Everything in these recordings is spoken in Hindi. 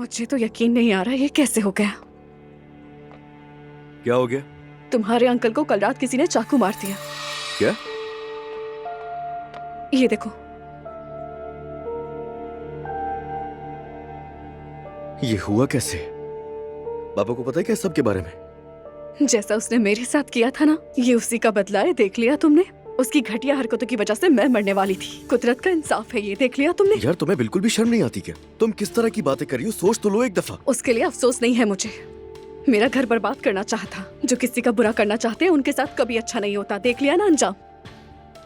मुझे तो यकीन नहीं आ रहा ये कैसे हो गया। क्या हो गया? तुम्हारे अंकल को कल रात किसी ने चाकू मार दिया। क्या? ये देखो। ये हुआ कैसे? पापा को पता है क्या सब के बारे में? जैसा उसने मेरे साथ किया था ना, ये उसी का बदला है। देख लिया तुमने? उसकी घटिया हरकतों की वजह से मैं मरने वाली थी। कुदरत का इंसाफ है ये, देख लिया तुमने? यार तुम्हें बिल्कुल भी शर्म नहीं आती क्या? तुम किस तरह की बातें कर रही हो? सोच तो लो एक दफा। उसके लिए अफसोस नहीं है मुझे। मेरा घर बर्बाद करना चाहता। जो किसी का बुरा करना चाहते हैं उनके साथ कभी अच्छा नहीं होता। देख लिया ना अंजाम।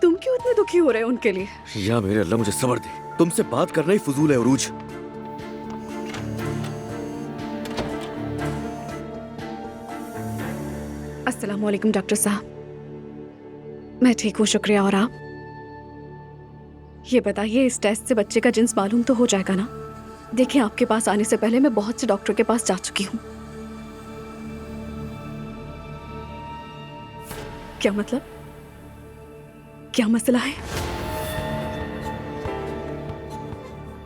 तुम क्यों इतने दुखी हो रहे हो उनके लिए? या मेरे अल्लाह मुझे सब्र दे। तुमसे बात करना ही फजूल है उरूज। अस्सलाम वालेकुम डॉक्टर साहब। मैं ठीक हूँ शुक्रिया। और आप ये बताइए, इस टेस्ट से बच्चे का जिन्स मालूम तो हो जाएगा ना? देखिए, आपके पास आने से पहले मैं बहुत से डॉक्टर के पास जा चुकी हूँ। क्या मतलब? क्या मसला है?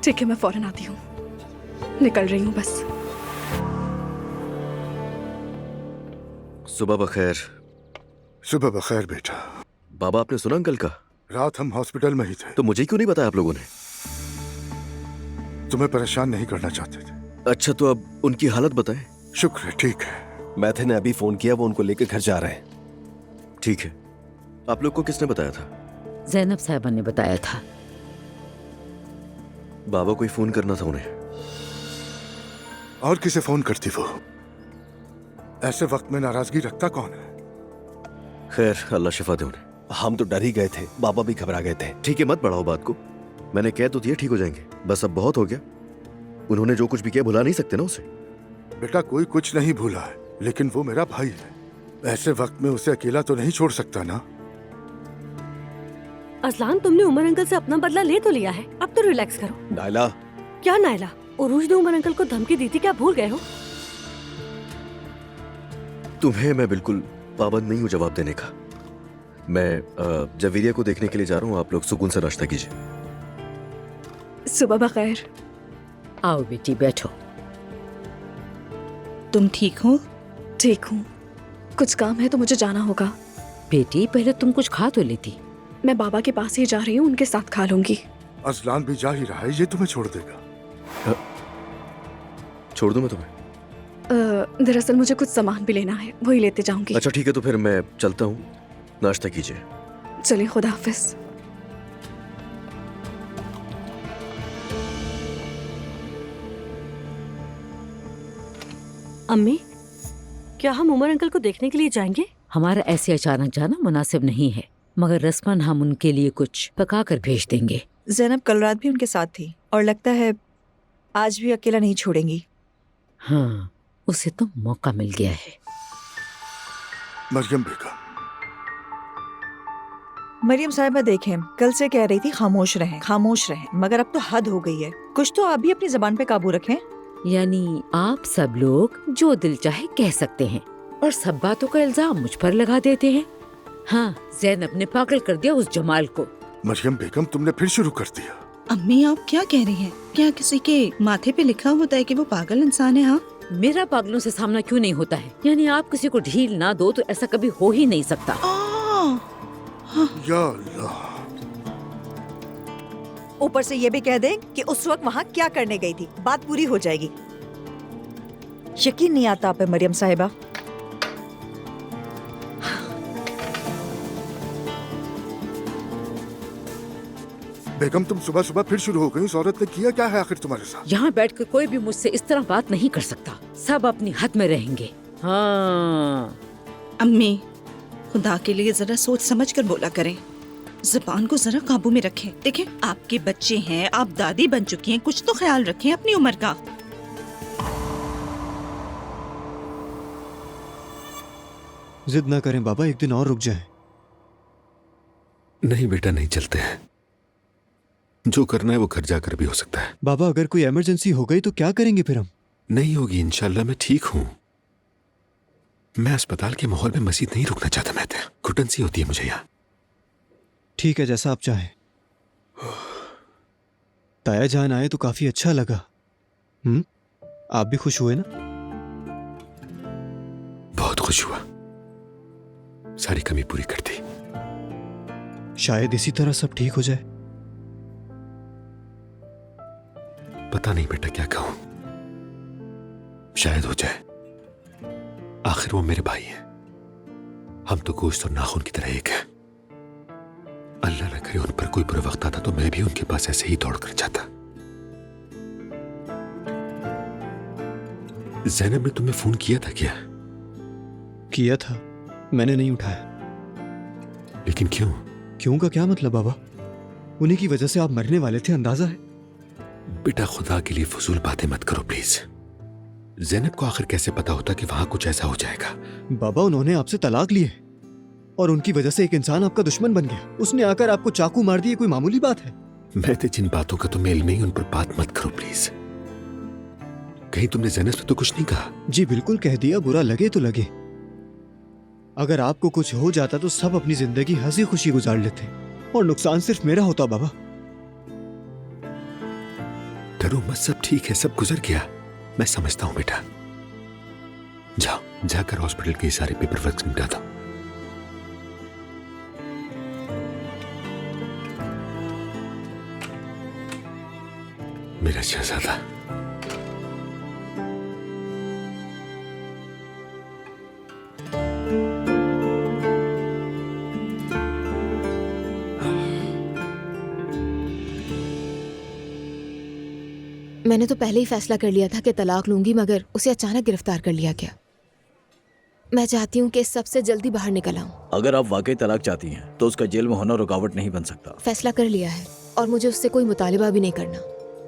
ठीक है, मैं फौरन आती हूँ। निकल रही हूँ बस। सुबह बखैर। सुबह बखैर बेटा। बाबा, आपने सुना अंकल का? रात हम हॉस्पिटल में ही थे। तो मुझे क्यों नहीं बताया आप लोगों ने? तुम्हें परेशान नहीं करना चाहते थे। अच्छा, तो अब उनकी हालत बताएं। शुक्र है, ठीक है। मैथे ने अभी फोन किया, वो उनको लेकर घर जा रहे हैं। ठीक है। आप लोग को किसने बताया था? ज़ैनब साहिबा ने बताया था। बाबा को ही फोन करना था उन्हें। और किसे फोन करती वो? ऐसे वक्त में नाराजगी रखता कौन है? खैर, अल्लाह शिफा दे उन्हें। हम तो डर ही गए थे, बाबा भी घबरा गए थे। ठीक है, मत बढ़ाओ बात को। मैंने कह तो दिया ठीक हो जाएंगे। बस अब बहुत हो गया। उन्होंने जो कुछ भी किया भुला नहीं सकते ना उसे। बेटा, कोई कुछ नहीं भूला है, लेकिन वो मेरा भाई है। ऐसे वक्त में उसे अकेला तो नहीं छोड़ सकता ना। अजलान, तुमने उमर अंकल से अपना बदला ले तो लिया है, अब तो रिलैक्स करो। नायला, क्या नायला? उरूज ने उमर अंकल को धमकी दी थी, क्या भूल गए हो? तुम्हें मैं बिल्कुल पाबंद नहीं हूँ जवाब देने का। मैं जवीरिया को देखने के लिए जा रहा हूँ। आप लोग सुकून से नाश्ता कीजिए। सुबह बखैर। आओ बेटी, बैठो। तुम ठीक हो? ठीक हूँ। कुछ काम है तो मुझे जाना होगा। बेटी, पहले तुम कुछ खा तो लेती। मैं बाबा के पास ही जा रही हूँ, उनके साथ खा लूंगी। अजलान भी जा ही रहा है, ये तुम्हें छोड़ देगा। छोड़ दूं मैं तुम्हें? दरअसल मुझे कुछ सामान भी लेना है, वही लेते जाऊंगी। अच्छा ठीक है, तो फिर मैं चलता हूँ। नाश्ता कीजिए। चलिए, खुदा हाफिज। अम्मी, क्या हम उमर अंकल को देखने के लिए जाएंगे? हमारा ऐसे अचानक जाना मुनासिब नहीं है, मगर रस्मन हम उनके लिए कुछ पका कर भेज देंगे। जैनब कल रात भी उनके साथ थी और लगता है आज भी अकेला नहीं छोड़ेंगी। हाँ, उसे तो मौका मिल गया है। मरियम बेगम। मरियम साहिबा, देखें, कल से कह रही थी खामोश रहें, खामोश रहें, मगर अब तो हद हो गई है। कुछ तो आप भी अपनी जबान पे काबू रखें। यानी आप सब लोग जो दिल चाहे कह सकते हैं और सब बातों का इल्जाम मुझ पर लगा देते हैं। हाँ, ज़ैनब ने पागल कर दिया उस जमाल को। मरियम बेगम, तुमने फिर शुरू कर दिया। अम्मी, आप क्या कह रही हैं? क्या किसी के माथे पे लिखा होता है कि वो पागल इंसान है? हाँ, मेरा पागलों से सामना क्यों नहीं होता है? यानी आप किसी को ढील ना दो तो ऐसा कभी हो ही नहीं सकता। या अल्लाह। ऊपर से ये भी कह दें कि उस वक्त वहाँ क्या करने गई थी, बात पूरी हो जाएगी। यकीन नहीं आता आप पे मरियम साहिबा। बेगम, तुम सुबह सुबह फिर शुरू हो गई। उस औरत ने किया क्या है आखिर तुम्हारे साथ? यहाँ बैठकर कोई भी मुझसे इस तरह बात नहीं कर सकता। सब अपनी हद में रहेंगे। हाँ अम्मी, खुदा के लिए जरा सोच समझ कर बोला करें, जुबान को जरा काबू में रखें। देखें, आपके बच्चे हैं, आप दादी बन चुकी हैं, कुछ तो ख्याल रखें अपनी उम्र का। जिद ना करें बाबा, एक दिन और रुक जाएं। नहीं बेटा, नहीं चलते हैं। जो करना है वो घर जाकर भी हो सकता है। बाबा, अगर कोई इमरजेंसी हो गई तो क्या करेंगे फिर हम? नहीं होगी इंशाल्लाह, मैं ठीक हूँ। मैं अस्पताल के माहौल में मजीद नहीं रुकना चाहता। मैं घुटन सी होती है मुझे यहाँ। ठीक है, जैसा आप चाहें। ताया जान आए तो काफी अच्छा लगा। आप भी खुश हुए ना? बहुत खुश हुआ, सारी कमी पूरी कर दी। शायद इसी तरह सब ठीक हो जाए। पता नहीं बेटा क्या कहूं, शायद हो जाए। आखिर वो मेरे भाई हैं, हम तो गोश्त और नाखून की तरह एक है। अल्लाह न करे उन पर कोई बुरा वक्त आता तो मैं भी उनके पास ऐसे ही दौड़ कर जाता। ज़ैनब ने तुम्हें फोन किया था क्या? किया था, मैंने नहीं उठाया। लेकिन क्यों? क्यों का क्या मतलब बाबा? उन्हीं की वजह से आप मरने वाले थे, अंदाजा है। बेटा खुदा के लिए फजूल बातें मत करो प्लीज। ज़ैनब को आखिर कैसे पता होता कि वहां कुछ ऐसा हो जाएगा? बाबा उन्होंने आपसे तलाक ली है और उनकी वजह से एक इंसान आपका दुश्मन बन गया। उसने आकर आपको चाकू मार दिया, कोई मामूली बात है? मैं तो जिन बातों का तुम्हें इल्म नहीं, उन पर बात मत करो प्लीज। कहीं तुमने ज़ैनब से तो कुछ नहीं कहा? जी बिल्कुल कह दिया, बुरा लगे तो लगे। अगर आपको कुछ हो जाता तो सब अपनी जिंदगी हंसी खुशी गुजार लेते और नुकसान सिर्फ मेरा होता बाबा। डरो मत, सब ठीक है, सब गुजर गया। मैं समझता हूं बेटा। जाओ, जाकर हॉस्पिटल के सारे पेपर वर्क निपटा दो। मेरा शहजादा। मैंने तो पहले ही फैसला कर लिया था कि तलाक लूंगी, मगर उसे अचानक गिरफ्तार कर लिया गया। मैं चाहती हूँ कि इस सबसे जल्दी बाहर निकल आऊं। अगर आप वाकई तलाक चाहती हैं तो उसका जेल में होना रुकावट नहीं बन सकता। फैसला कर लिया है और मुझे उससे कोई मुतालिबा भी नहीं करना।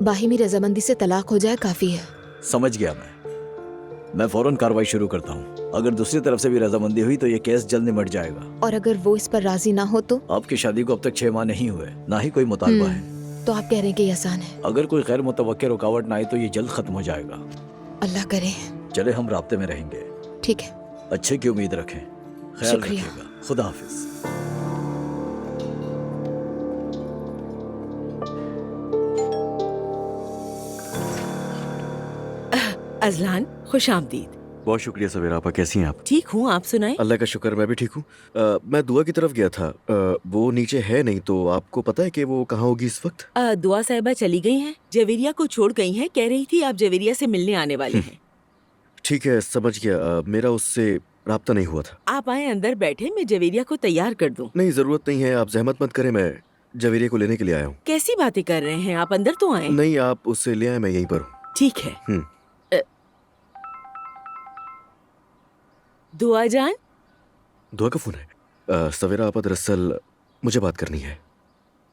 बाहिमी रजामंदी से तलाक हो जाए काफी है। समझ गया मैं फौरन कार्रवाई शुरू करता हूँ। अगर दूसरी तरफ से भी रजामंदी हुई तो ये केस जल्द निमट जाएगा। और अगर वो इस पर राजी ना हो तो? आपकी शादी को अब तक 6 माह नहीं हुए, ना ही कोई मुतालबा है। तो आप कह रहे हैं कि ये आसान है? अगर कोई गैर मुतवक्किल रुकावट ना आए तो ये जल्द खत्म हो जाएगा। अल्लाह करे। चले, हम राब्ते में रहेंगे। ठीक है। अच्छे की उम्मीद रखें। ख्याल रखिएगा। खुदा हाफिज। अजलान, खुश आमदीद। बहुत शुक्रिया सवेरा आपा, कैसी हैं आप? ठीक हूँ, आप सुनाएं? अल्लाह का शुक्र, मैं भी ठीक हूँ। मैं दुआ की तरफ गया था। वो नीचे है नहीं, तो आपको पता है कि वो कहाँ होगी इस वक्त? दुआ साहिबा चली गई हैं, जवेरिया को छोड़ गई हैं। कह रही थी आप जवेरिया से मिलने आने वाले हैं। ठीक है, समझ गया। मेरा उससे राब्ता नहीं हुआ था। आप आए, अंदर बैठे, मैं जवेरिया को तैयार कर दूं। नहीं, जरूरत नहीं है, आप जहमत मत करें, मैं जवेरिया को लेने के लिए आया हूँ। कैसी बातें कर रहे हैं आप, अंदर तो आए। नहीं, आप उससे ले आए, मैं यहीं पर हूँ। ठीक है। दुआ जान? दुआ का फोन है? सवेरा आपा, दरअसल मुझे बात करनी है।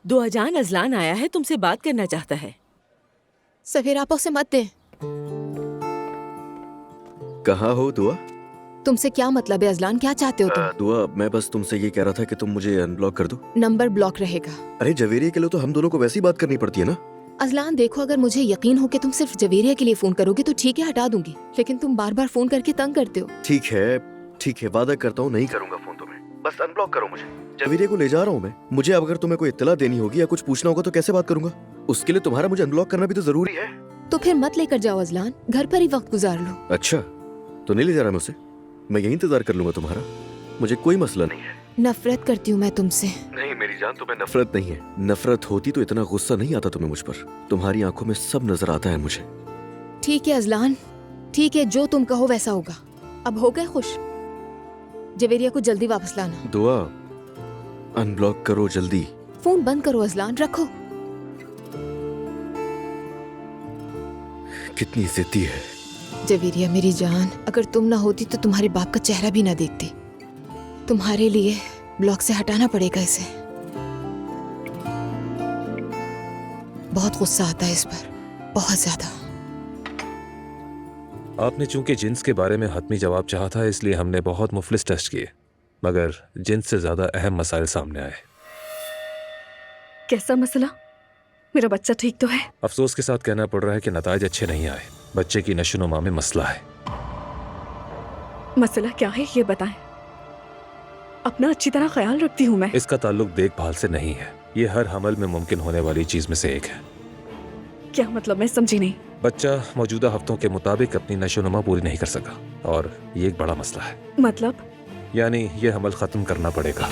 दुआ जान, अजलान आया है, तुमसे बात करना चाहता है। सवेरा आप उसे मत दें। कहाँ हो दुआ? तुमसे क्या मतलब है अजलान, क्या चाहते हो तुम? दुआ, मैं बस तुमसे ये कह रहा था कि तुम मुझे अनब्लॉक कर दो। नंबर ब्लॉक रहेगा। अरे जवेरिया के लिए तो हम दोनों को वैसी बात करनी पड़ती है ना। अजलान देखो, अगर मुझे यकीन हो कि तुम सिर्फ जवेरिया के लिए फोन करोगे तो ठीक है, हटा दूंगी, लेकिन तुम बार बार फोन करके तंग करते हो। ठीक है, वादा करता हूँ नहीं करूंगा फोन तुम्हें, बस अनब्लॉक करो मुझे। जवेरिया को ले जा रहा हूँ मैं। मुझे अगर तुम्हें कोई इत्तला देनी होगी या कुछ पूछना होगा तो कैसे बात करूंगा? उसके लिए तुम्हारा मुझे अनब्लॉक करना भी तो जरूरी है। तो फिर मत लेकर जाओ अजलान, घर पर ही वक्त गुजार लो। अच्छा, तो नहीं ले जा रहा मैं उसे? मैं यही इंतजार कर लूंगा तुम्हारा, मुझे कोई मसला नहीं है। नफरत करती हूँ मैं तुमसे। नहीं मेरी जान, तुम्हें नफरत नहीं है। नफरत होती तो इतना गुस्सा नहीं आता तुम्हें मुझ पर। तुम्हारी आंखों में सब नजर आता है मुझे। ठीक है अजलान, ठीक है, जो तुम कहो वैसा होगा। अब हो गए खुश? जवेरिया को जल्दी वापस लाना। दुआ, अनब्लॉक करो जल्दी। फोन बंद करो अजलान, रखो। कितनी जिद्दी है जवेरिया मेरी जान, अगर तुम ना होती तो तुम्हारे बाप का चेहरा भी ना देखती। तुम्हारे लिए ब्लॉक से हटाना पड़ेगा इसे। बहुत गुस्सा आता है इस पर, बहुत ज्यादा। आपने चूंकि जिन्स के बारे में हतमी जवाब चाहा था, इसलिए हमने बहुत मुफलिस टेस्ट किए, मगर जिन्स से ज्यादा अहम मसाइल सामने आए। कैसा मसला? मेरा बच्चा ठीक तो है? अफसोस के साथ कहना पड़ रहा है कि नताइज अच्छे नहीं आए। बच्चे की नशोनुमा में मसला है। मसला क्या है ये बताएं। अपना अच्छी तरह ख्याल रखती हूँ मैं। इसका ताल्लुक देखभाल से नहीं है, ये हर हमल में मुमकिन होने वाली चीज में से एक है। क्या मतलब? मैं समझी नहीं। बच्चा मौजूदा हफ्तों के मुताबिक अपनी नशोनुमा पूरी नहीं कर सका और ये एक बड़ा मसला है। मतलब? यानी ये हमल खत्म करना पड़ेगा।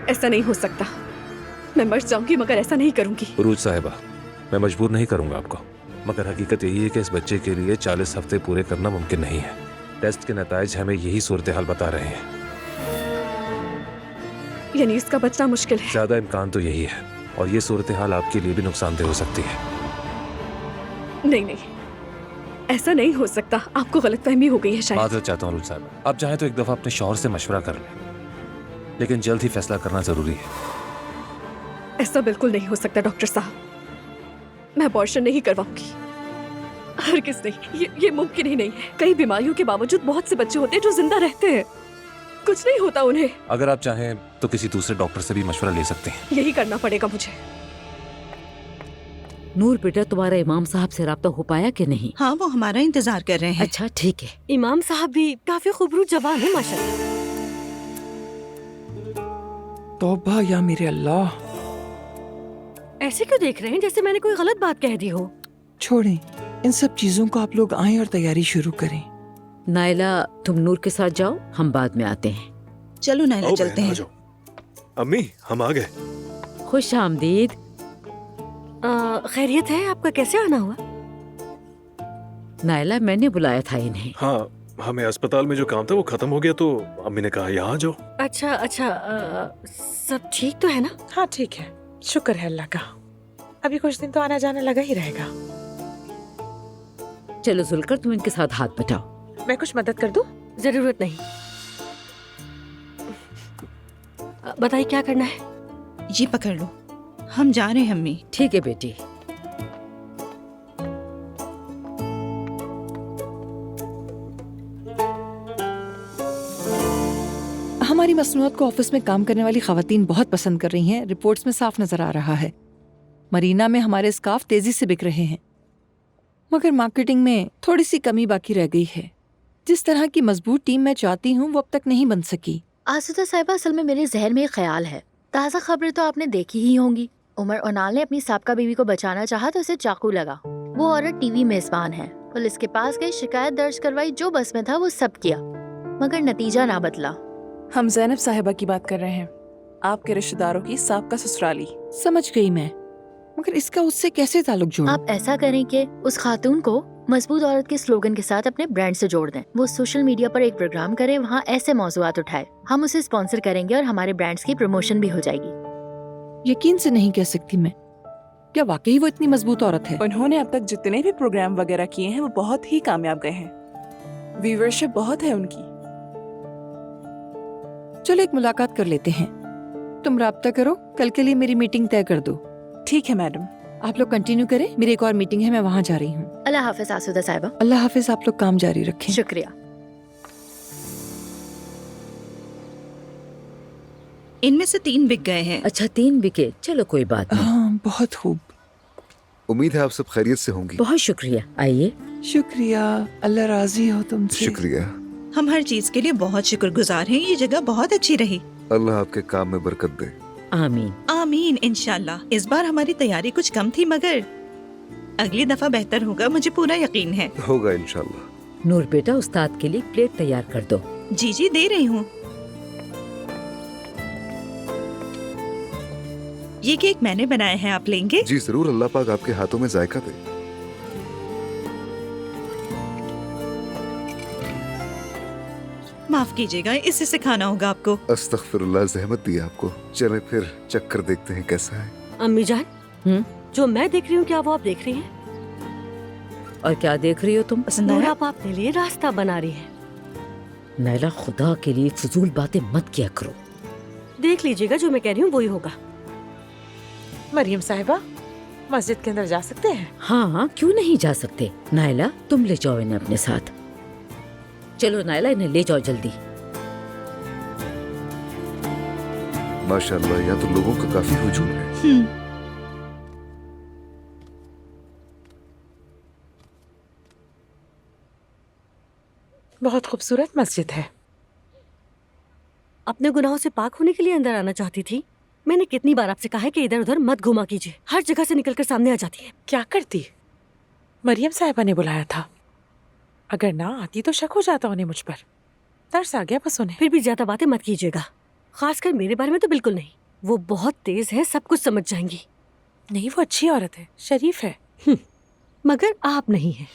ऐसा नहीं हो सकता। मैं मर जाऊंगी मगर ऐसा नहीं करूंगी। उरूज साहिबा, मैं मजबूर नहीं करूंगा आपको, मगर हकीकत यही है कि इस बच्चे के लिए 40 हफ्ते पूरे करना मुमकिन नहीं है। टेस्ट के नताइज हमें यही सूरत हाल बता रहे हैं। यानी इसका बचना मुश्किल है। ज्यादा इम्कान तो यही है, और ये सूरत हाल आपके लिए भी नुकसानदेह हो सकती है। नहीं नहीं, ऐसा नहीं हो सकता। आपको गलतफहमी हो गई है शायद। माजरत चाहता हूँ उरूज साहिबा, आप चाहें तो एक दफा अपने शौहर से मशवरा कर लें, लेकिन जल्द ही फैसला करना जरूरी है। ऐसा बिल्कुल नहीं हो सकता डॉक्टर साहब, मैं अबॉर्शन नहीं करवाऊंगी। हरगिज़ नहीं, ये मुमकिन ही नहीं है। कई बीमारियों के बावजूद बहुत से बच्चे होते हैं जो जिंदा रहते हैं, कुछ नहीं होता उन्हें। अगर आप चाहें तो किसी दूसरे डॉक्टर से भी मशवरा ले सकते हैं। यही करना पड़ेगा मुझे। नूर बेटा, तुम्हारा इमाम साहब से राब्ता हो पाया कि नहीं? हाँ, वो हमारा इंतजार कर रहे हैं। अच्छा ठीक है। इमाम साहब भी काफी खूबसूरत जवान है माशाल्लाह। तौबा या मेरे अल्लाह, ऐसे क्यों देख रहे हैं जैसे मैंने कोई गलत बात कह दी हो? छोड़ें इन सब चीजों को, आप लोग आए और तैयारी शुरू करें। नायला, तुम नूर के साथ जाओ, हम बाद में आते हैं। चलो नायला, चलते हैं। अम्मी, हम आ गए। खुश आमदीद। खैरियत है? आपका कैसे आना हुआ? नायला, मैंने बुलाया था इन्हें। हाँ, हमें अस्पताल में जो काम था वो खत्म हो गया, तो अम्मी ने कहा यहाँ आ जाओ। अच्छा अच्छा, सब ठीक तो है ना? हाँ ठीक है, शुक्र है अल्लाह का। अभी कुछ दिन तो आना जाना लगा ही रहेगा। चलो जुलकर, तुम इनके साथ हाथ बटाओ। मैं कुछ मदद कर दूं? जरूरत नहीं। बताइए क्या करना है? ये पकड़ लो, हम जा रहे हैं अम्मी। ठीक है बेटी। हमारी मसनूआत को ऑफिस में काम करने वाली खवातीन बहुत पसंद कर रही हैं। रिपोर्ट्स में साफ नजर आ रहा है। मरीना में हमारे स्कार्फ तेजी से बिक रहे हैं, मगर मार्केटिंग में थोड़ी सी कमी बाकी रह गई है। जिस तरह की मजबूत टीम मैं चाहती हूँ वो अब तक नहीं बन सकी। आसुदा साहिबा, असल में मेरे जहन में एक ख्याल है। ताज़ा खबरें तो आपने देखी ही होंगी। उमर ओनाल ने अपनी साबका बीवी को बचाना चाहा तो उसे चाकू लगा। वो औरत टीवी मेजबान है। पुलिस के पास गई, शिकायत दर्ज करवाई, जो बस में था वो सब किया, मगर नतीजा ना बदला। हम ज़ैनब साहिबा की बात कर रहे हैं, आपके रिश्तेदारों की साबका ससुराली। समझ गई मैं, मगर इसका उससे कैसे ताल्लुक जोड़ूं? आप ऐसा करें कि उस खातून को मजबूत औरत के स्लोगन के साथ अपने ब्रांड से जोड़ दें। वो सोशल मीडिया पर एक प्रोग्राम करे, वहाँ ऐसे मौज़ूआत उठाए। हम उसे स्पॉन्सर करेंगे और हमारे ब्रांड्स की प्रमोशन भी हो जाएगी। यकीन से नहीं कह सकती मैं, क्या वाकई वो इतनी मजबूत औरत है? उन्होंने अब तक जितने भी प्रोग्राम वगैरह किए हैं वो बहुत ही कामयाब गए हैं। व्यूअरशिप बहुत है उनकी। चलो एक मुलाकात कर लेते हैं। तुम राब्ता करो, कल के लिए मेरी मीटिंग तय कर दो। ठीक है मैडम। आप लोग कंटिन्यू करें, मेरी एक और मीटिंग है, मैं वहाँ जा रही हूँ। अल्लाह हाफिज आसुदा साहिबा। अल्लाह हाफिज। आप लोग काम जारी रखें। शुक्रिया। इनमें से 3 बिक गए हैं। अच्छा, 3 बिके, चलो कोई बात नहीं। हाँ, बहुत खूब। उम्मीद है आप सब खैरियत से होंगी। बहुत शुक्रिया। आइए। शुक्रिया, अल्लाह राजी हो तुमसे। शुक्रिया। हम हर चीज के लिए बहुत शुक्रगुजार हैं। ये जगह बहुत अच्छी रही। अल्लाह आपके काम में बरकत दे। आमीन। आमीन इंशाल्लाह। इस बार हमारी तैयारी कुछ कम थी, मगर अगली दफा बेहतर होगा, मुझे पूरा यकीन है। होगा इंशाल्लाह। नूर बेटा, उस्ताद के लिए प्लेट तैयार कर दो। जी जी, दे रही हूँ। ये केक मैंने बनाया है, आप लेंगे? जी जरूर, अल्लाह पाक आपके हाथों में जायका दे। माफ कीजिएगा, इसे सिखाना होगा आपको। अस्तगफिरुल्लाह, जहमत दी आपको। चले फिर चक्कर देखते हैं कैसा है। अम्मी जान, जो मैं देख रही हूँ क्या वो आप देख रही हैं? और क्या देख रही हो तुम? पसंद आया? आप अपने लिए रास्ता बना रही हैं। नैला, खुदा के लिए फजूल बातें मत किया करो। देख लीजिएगा, जो मैं कह रही हूँ वही होगा। मरियम साहिबा, मस्जिद के अंदर जा सकते हैं? हाँ, क्यों नहीं जा सकते। नायला, तुम ले जाओ इन्हें अपने साथ। चलो नायला, इन्हें ले जाओ जल्दी। माशाल्लाह, यहाँ तो लोगों का काफी हुजूम है। बहुत खूबसूरत मस्जिद है। अपने गुनाहों से पाक होने के लिए अंदर आना चाहती थी। मैंने कितनी बार आपसे कहा है कि इधर उधर मत घुमा कीजिए, हर जगह से निकलकर सामने आ जाती है। क्या करती? मरियम साहिबा ने बुलाया था, अगर ना आती तो शक हो जाता उन्हें मुझ पर। तरस आ गया बस उन्हें। फिर भी ज्यादा बातें मत कीजिएगा, खासकर मेरे बारे में तो बिल्कुल नहीं। वो बहुत तेज है, सब कुछ समझ जाएंगी। नहीं, वो अच्छी औरत है, शरीफ है। मगर आप नहीं है।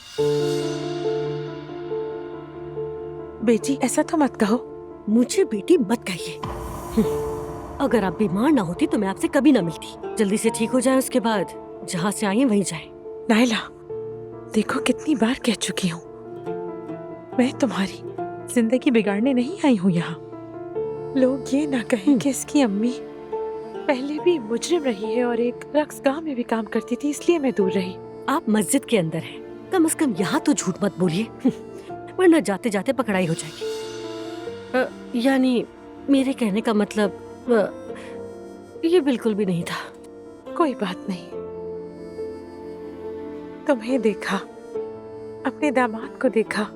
बेटी ऐसा तो मत कहो। मुझे बेटी मत कहिए। अगर आप बीमार ना होती तो मैं आपसे कभी ना मिलती। जल्दी से ठीक हो जाए, उसके बाद जहाँ से आई हैं वहीं जाए। नायला, देखो कितनी बार कह चुकी हूँ, मैं तुम्हारी जिंदगी बिगाड़ने नहीं आई हूँ यहाँ। लोग ये ना कहें कि इसकी अम्मी पहले भी मुजरिम रही है और एक रक्सगाह में भी काम करती थी, इसलिए मैं दूर रही। आप मस्जिद के अंदर हैं, कम से कम यहाँ तो झूठ मत बोलिए, वरना जाते जाते पकड़ाई हो जाएगी। यानी मेरे कहने का मतलब ये बिल्कुल भी नहीं था। कोई बात नहीं, तुम्हें देखा, अपने दामाद को देखा,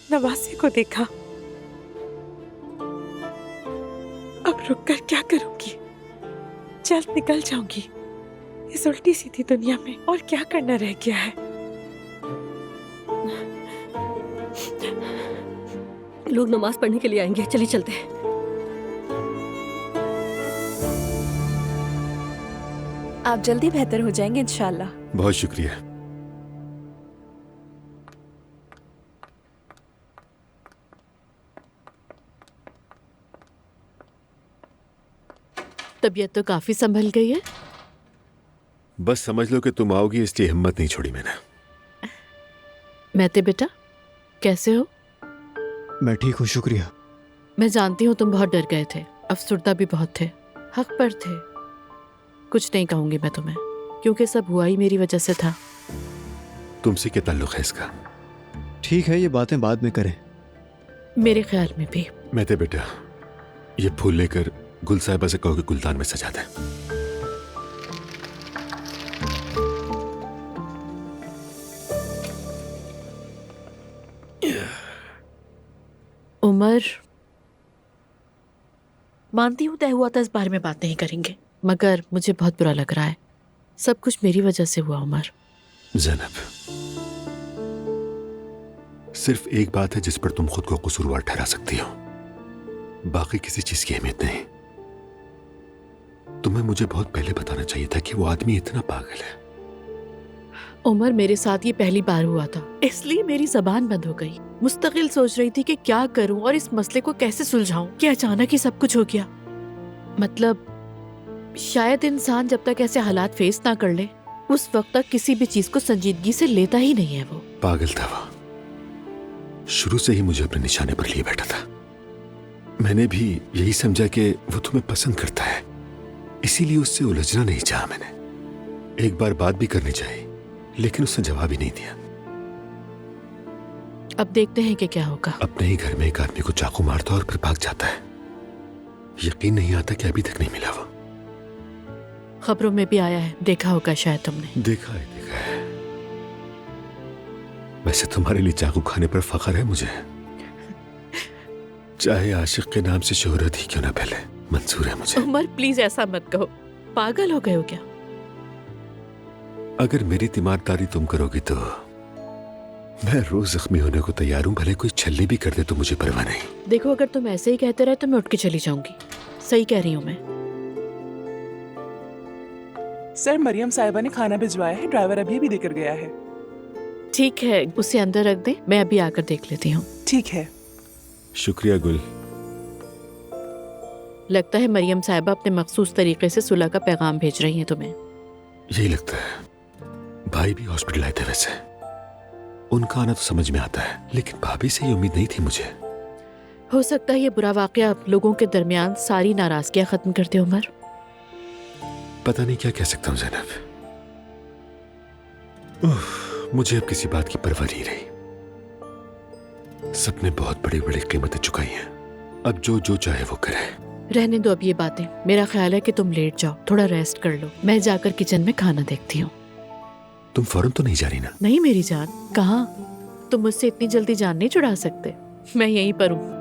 नवासे को देखा, अब रुक कर क्या करूंगी? जल्द निकल जाऊंगी इस उल्टी सीधी दुनिया में, और क्या करना रह गया है? लोग नमाज पढ़ने के लिए आएंगे, चलिए चलते हैं। आप जल्दी बेहतर हो जाएंगे इंशाल्लाह। बहुत शुक्रिया। तबीयत तो काफी संभल गई है। बस समझ लो कि तुम आओगी इसलिए हिम्मत नहीं छोड़ी मैंने। महते बेटा, कैसे हो? मैं ठीक हूँ, शुक्रिया। मैं जानती हूँ तुम बहुत डर गए थे, अफसुर्दा भी बहुत थे, हक पर थे। कुछ नहीं कहूंगी मैं तुम्हें, क्योंकि सब हुआ ही मेरी वजह से था। तुमसे क्या ताल्लुक है इसका? ठीक है, ये बातें बाद में करें। मेरे ख्याल में भी। महते बेटा, ये फूल लेकर गुल साहिबा से कहो कि गुलदान में सजा दें। उमर, मानती हूँ तय हुआ था इस बारे में बात नहीं करेंगे, मगर मुझे बहुत बुरा लग रहा है। सब कुछ मेरी वजह से हुआ उमर। ज़ैनब, सिर्फ एक बात है जिस पर तुम खुद को कसूरवार ठहरा सकती हो, बाकी किसी चीज की अहमियत नहीं। तुम्हें मुझे बहुत पहले बताना चाहिए था कि वो आदमी इतना पागल है। उमर, मेरे साथ ये पहली बार हुआ था, इसलिए मेरी जबान बंद हो गई। मुस्तकिल सोच रही थी कि क्या करूं और इस मसले को कैसे सुलझाऊं कि अचानक ही सब कुछ हो गया। मतलब शायद इंसान जब तक ऐसे हालात फेस ना कर ले, उस वक्त तक किसी भी चीज को संजीदगी से लेता ही नहीं है। वो पागल था, वो शुरू से ही मुझे अपने निशाने पर लिए बैठा था। मैंने भी यही समझा कि वो तुम्हें पसंद करता है, इसीलिए उससे उलझना नहीं चाहा। मैंने एक बार बात भी करनी चाहिए, लेकिन उसने जवाब ही नहीं दिया। अब देखते हैं कि क्या होगा। अपने ही घर में एक आदमी को चाकू मारता और फिर भाग जाता है। यकीन नहीं आता कि अभी तक नहीं मिला वो। खबरों में भी आया है, देखा होगा शायद तुमने। देखा है। वैसे तुम्हारे लिए चाकू खाने पर फख्र है मुझे, चाहे आशिक के नाम से शोहरत ही क्यों ना पहले, मंजूर है मुझे। उमर प्लीज ऐसा मत कहो, पागल हो गए हो क्या? अगर मेरी तीमारदारी तुम करोगी तो मैं रोज जख्मी होने को तैयार हूँ, भले कोई छल्ली भी कर दे तो मुझे परवाह नहीं। देखो, अगर तुम ऐसे ही कहते रहे तो मैं उठ के चली जाऊंगी। सही कह रही हूँ मैं। सर, मरियम साहिबा ने खाना भिजवाया है, ड्राइवर अभी भी देकर गया है। ठीक है, उसे अंदर रख दे, मैं अभी आकर देख लेती हूँ। ठीक है। शुक्रिया गुल। लगता है मरियम साहिबा अपने मखसूस तरीके से सुलह का पैगाम भेज रही हैं तुम्हें। यही लगता है। भाई भी हॉस्पिटल आए थे, वैसे उनका आना तो समझ में आता है, लेकिन भाभी से ये उम्मीद नहीं थी मुझे। हो सकता है ये बुरा वाकया लोगों के दरमियान सारी नाराजगियां खत्म कर दे उमर। पता नहीं क्या कह सकता हूँ ज़ैनब, मुझे अब किसी बात की परवाह नहीं रही। सबने बहुत बड़ी बड़ी कीमतें चुकाई हैं, अब जो जो चाहे वो करे। रहने दो अब ये बातें। मेरा ख्याल है कि तुम लेट जाओ, थोड़ा रेस्ट कर लो। मैं जाकर किचन में खाना देखती हूँ। तुम फौरन तो नहीं जा रही ना? नहीं मेरी जान, कहाँ? तुम मुझसे इतनी जल्दी जान नहीं छुड़ा सकते। मैं यहीं पर हूँ।